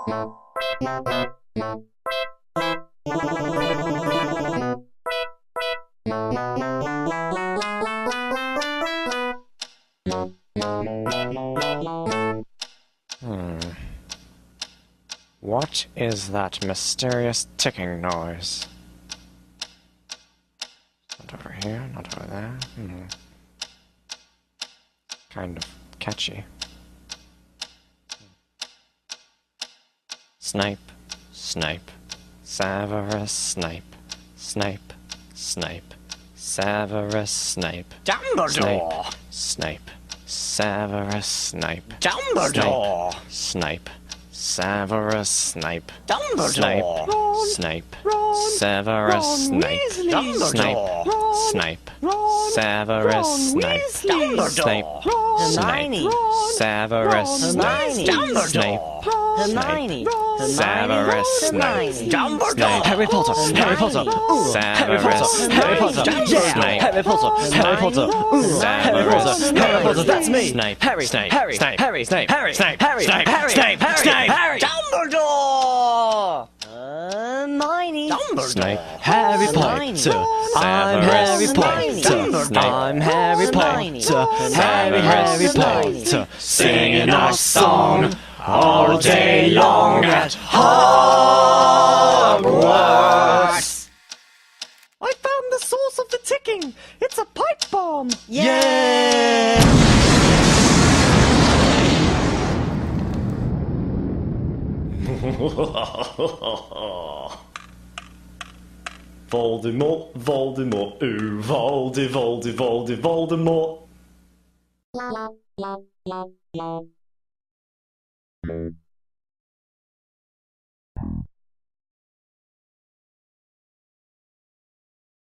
What is that mysterious ticking noise? Not over here, not over there. Kind of catchy. Snipe, snipe, Severus Snape, snipe, snipe, Severus Snape. Dumbledore! Snape, Severus Snape. Dumbledore! Snape, Severus Snape. Dumbledore! Snape, Severus Snape. Dumbledore! Snape, Severus Snape. Snape, Hermione! Severus Snape. Dumbledore! Hermione! Severus Snape. Dumbledore! Harry Potter! Harry Potter! Severus Harry Potter! Snape. Harry Potter! Harry Potter! Harry Potter! Harry Potter! That's me! Snape. Harry! Snape. Harry! Snape. Harry! Snape. Harry! Snape. Harry! Snape. Harry! Snape. Harry! Snape. Dumbledore! Hermione! Snape. Harry Potter! I'm Harry Potter! I'm Harry Potter! Harry Potter! Singing our song all day long at Hogwarts. I found the source of the ticking! It's a pipe bomb! Yay! Voldemort, Voldemort, ooh, Voldemort.